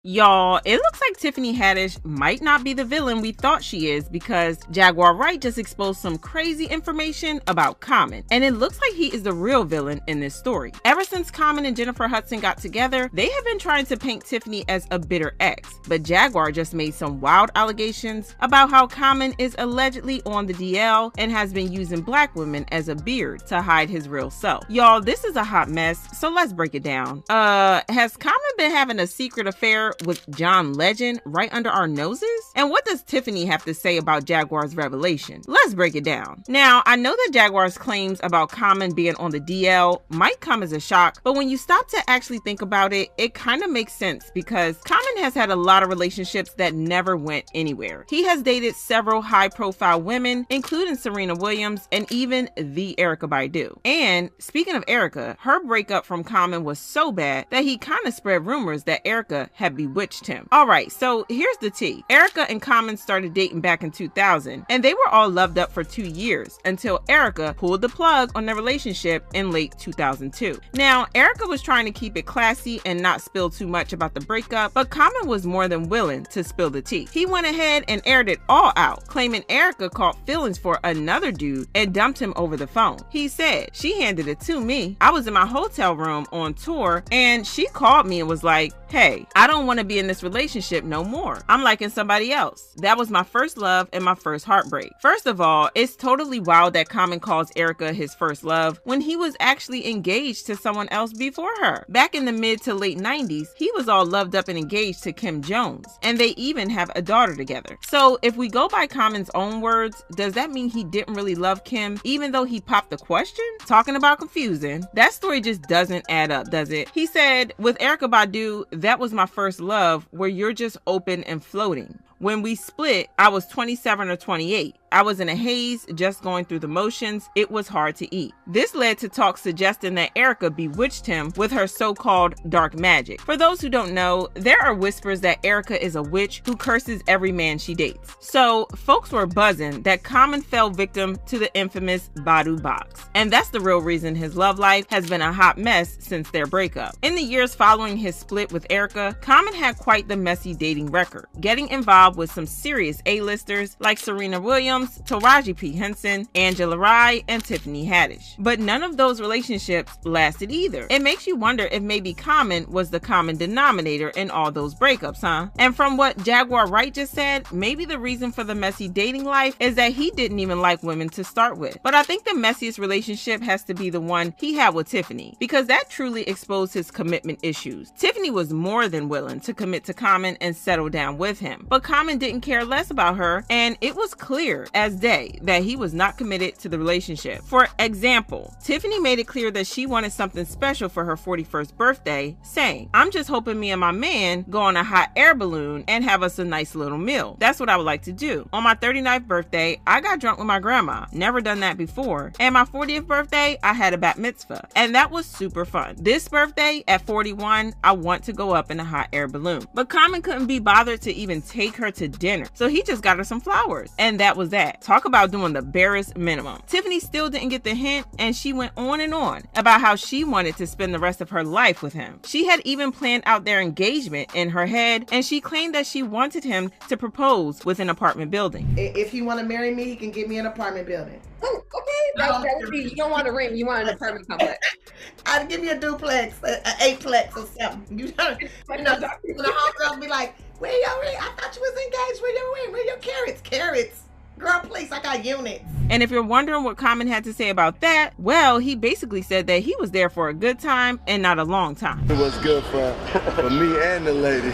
Y'all, it looks like Tiffany Haddish might not be the villain we thought she is because Jagaur Wright just exposed some crazy information about Common, and it looks like he is the real villain in this story. Ever since Common and Jennifer Hudson got together, they have been trying to paint Tiffany as a bitter ex, but Jagaur just made some wild allegations about how Common is allegedly on the DL and has been using black women as a beard to hide his real self. Y'all, this is a hot mess, so let's break it down. Has Common been having a secret affair with John Legend right under our noses? And what does Tiffany have to say about Jagaur's revelation? Let's break it down. Now, I know that Jagaur's claims about Common being on the DL might come as a shock, but when you stop to actually think about it, it kind of makes sense because Common has had a lot of relationships that never went anywhere. He has dated several high-profile women, including Serena Williams and even the Erykah Badu. And speaking of Erykah, her breakup from Common was so bad that he kind of spread rumors that Erykah had bewitched him. Alright, so here's the tea. Erykah and Common started dating back in 2000, and they were all loved up for 2 years until Erykah pulled the plug on their relationship in late 2002. Now, Erykah was trying to keep it classy and not spill too much about the breakup, but Common was more than willing to spill the tea. He went ahead and aired it all out, claiming Erykah caught feelings for another dude and dumped him over the phone. He said, "She handed it to me. I was in my hotel room on tour, and she called me and was like, 'Hey, I don't want to be in this relationship no more. I'm liking somebody else.' That was my first love and my first heartbreak." First of all, it's totally wild that Common calls Erykah his first love when he was actually engaged to someone else before her. Back in the mid to late 90s, he was all loved up and engaged to Kim Jones, and they even have a daughter together. So if we go by Common's own words, does that mean he didn't really love Kim even though he popped the question? Talking about confusing, that story just doesn't add up, does it? He said, "With Erykah Badu, that was my first love where you're just open and floating. When we split, I was 27 or 28. I was in a haze, just going through the motions. It was hard to eat." This led to talk suggesting that Erykah bewitched him with her so-called dark magic. For those who don't know, there are whispers that Erykah is a witch who curses every man she dates. So folks were buzzing that Common fell victim to the infamous Badu box. And that's the real reason his love life has been a hot mess since their breakup. In the years following his split with Erykah, Common had quite the messy dating record, getting involved with some serious A-listers like Serena Williams, Taraji P. Henson, Angela Rye, and Tiffany Haddish. But none of those relationships lasted either. It makes you wonder if maybe Common was the common denominator in all those breakups, huh? And from what Jagaur Wright just said, maybe the reason for the messy dating life is that he didn't even like women to start with. But I think the messiest relationship has to be the one he had with Tiffany, because that truly exposed his commitment issues. Tiffany was more than willing to commit to Common and settle down with him, but Common didn't care less about her, and it was clear as day that he was not committed to the relationship. For example, Tiffany made it clear that she wanted something special for her 41st birthday, saying, "I'm just hoping me and my man go on a hot air balloon and have us a nice little meal. That's what I would like to do. On my 39th birthday, I got drunk with my grandma. Never done that before. And my 40th birthday, I had a bat mitzvah. And that was super fun. This birthday, at 41, I want to go up in a hot air balloon." But Common couldn't be bothered to even take her to dinner, so he just got her some flowers. And that was that. Talk about doing the barest minimum. Tiffany still didn't get the hint, and she went on and on about how she wanted to spend the rest of her life with him. She had even planned out their engagement in her head, and she claimed that she wanted him to propose with an apartment building. "If he want to marry me, he can give me an apartment building." Oh, okay. That would be, you don't want a ring, you want an apartment complex. I'd give me a duplex, an eightplex or something. You know, the homegirls be like, "Where your ring? I thought you was engaged. Where your ring? Where your carrots? Carrots. Girl, please, I got units." And if you're wondering what Common had to say about that, well, he basically said that he was there for a good time and not a long time. It was good for me and the lady.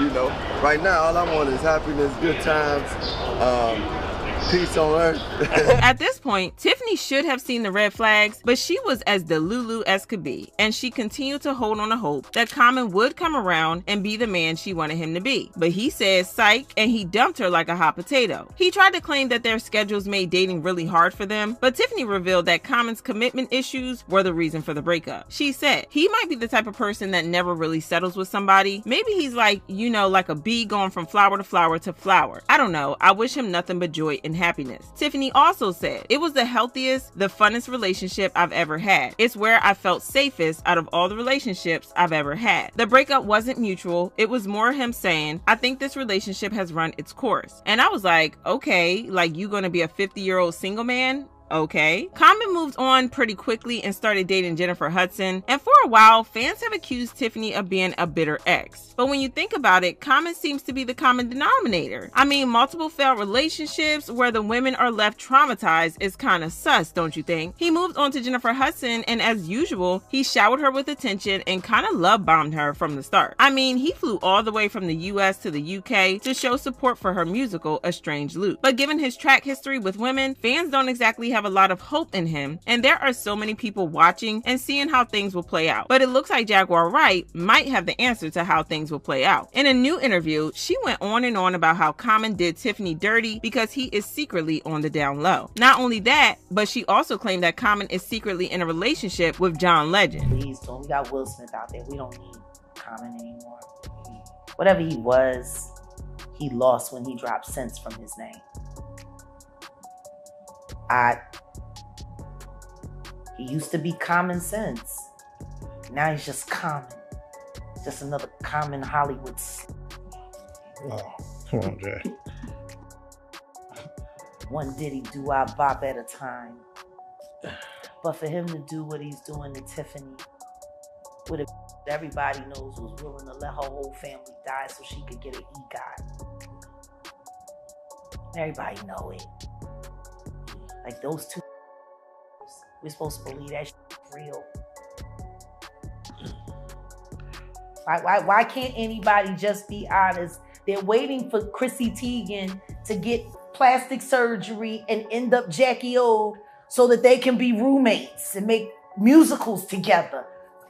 You know, right now all I want is happiness, good times, peace on earth. At this point, Tiffany should have seen the red flags, but she was as delulu as could be, and she continued to hold on to hope that Common would come around and be the man she wanted him to be. But he said psych, and he dumped her like a hot potato. He tried to claim that their schedules made dating really hard for them, but Tiffany revealed that Common's commitment issues were the reason for the breakup. She said, "He might be the type of person that never really settles with somebody. Maybe he's like, you know, like a bee going from flower to flower to flower. I don't know. I wish him nothing but joy and happiness." Tiffany also said, It was the healthiest, the funnest relationship I've ever had. It's where I felt safest out of all the relationships I've ever had. The breakup wasn't mutual. It was more him saying, I think this relationship has run its course. And I was like, okay, like you gonna be a 50-year-old single man? Okay. Common moved on pretty quickly and started dating Jennifer Hudson, and for a while, fans have accused Tiffany of being a bitter ex. But when you think about it, Common seems to be the common denominator. I mean, multiple failed relationships where the women are left traumatized is kind of sus, don't you think? He moved on to Jennifer Hudson, and as usual, he showered her with attention and kind of love bombed her from the start. I mean, he flew all the way from the US to the UK to show support for her musical, A Strange Loop. But given his track history with women, fans don't exactly have a lot of hope in him, and there are so many people watching and seeing how things will play out. But it looks like Jagaur Wright might have the answer to how things will play out. In a new interview, she went on and on about how Common did Tiffany dirty because he is secretly on the down low. Not only that, but she also claimed that Common is secretly in a relationship with John Legend. Please don't. We got Will Smith out there. We don't need Common anymore. Whatever he was, he lost when he dropped Sense from his name. He used to be Common Sense. Now he's just Common. Just another common Hollywood. Oh, come on, Jay. One Diddy do-wop at a time. But for him to do what he's doing to Tiffany, with a everybody knows was willing to let her whole family die so she could get an EGOT. Everybody know it. Like those two, we're supposed to believe that shit's real. Why can't anybody just be honest? They're waiting for Chrissy Teigen to get plastic surgery and end up Jackie O so that they can be roommates and make musicals together.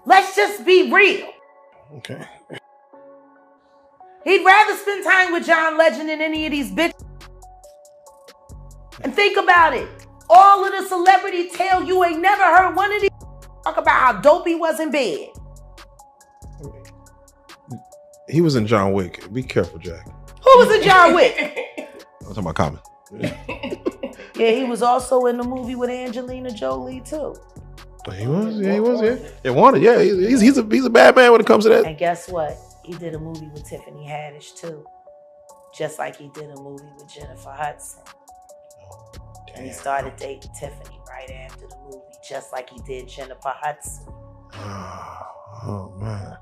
Let's just be real. Okay. He'd rather spend time with John Legend than any of these bitches. And think about it. All of the celebrity tale, you ain't never heard one of these talk about how dope he was in bed. He was in John Wick. Be careful, Jack. Who was in John Wick? I'm talking about Common. Yeah, he was also in the movie with Angelina Jolie too. He was, yeah. It wanted, yeah. He's a bad man when it comes to that. And guess what? He did a movie with Tiffany Haddish too. Just like he did a movie with Jennifer Hudson. And he started dating Tiffany right after the movie, just like he did Jennifer Hudson. Oh man.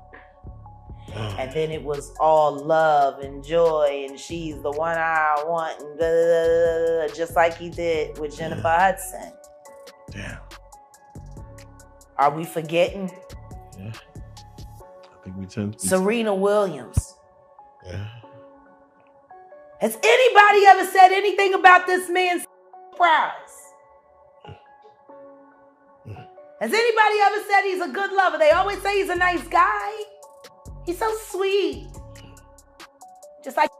And then it was all love and joy, and she's the one I want, and blah, blah, blah, just like he did with Jennifer Hudson. Damn. Are we forgetting? Yeah. I think we tend to. Serena Williams. Yeah. Has anybody ever said anything about this man's prize? Has anybody ever said he's a good lover? They always say he's a nice guy. He's so sweet. Just like,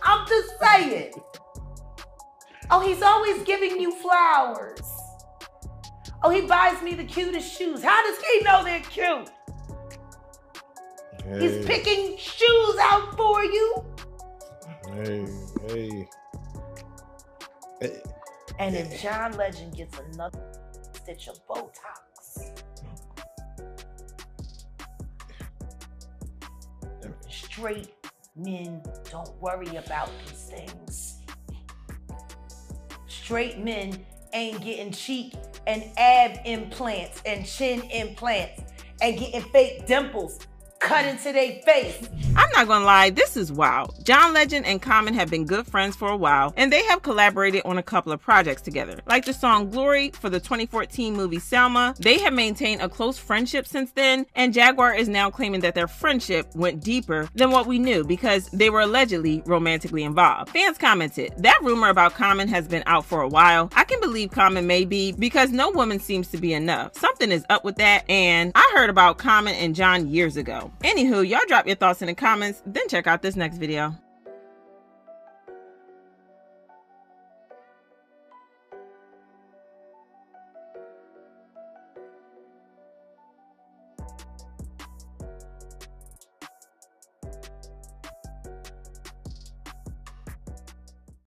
I'm just saying. Oh, he's always giving you flowers. Oh, he buys me the cutest shoes. How does he know they're cute? Hey. He's picking shoes out for you. Hey. And if John Legend gets another stitch of Botox, straight men don't worry about these things. Straight men ain't getting cheek and ab implants and chin implants and getting fake dimples cut into their face. I'm not gonna lie, this is wild. John Legend and Common have been good friends for a while, and they have collaborated on a couple of projects together. Like the song Glory for the 2014 movie Selma. They have maintained a close friendship since then, and Jagaur is now claiming that their friendship went deeper than what we knew because they were allegedly romantically involved. Fans commented, that rumor about Common has been out for a while. I can believe Common may be because no woman seems to be enough. Something is up with that, and I heard about Common and John years ago. Anywho, y'all drop your thoughts in the comments, then check out this next video.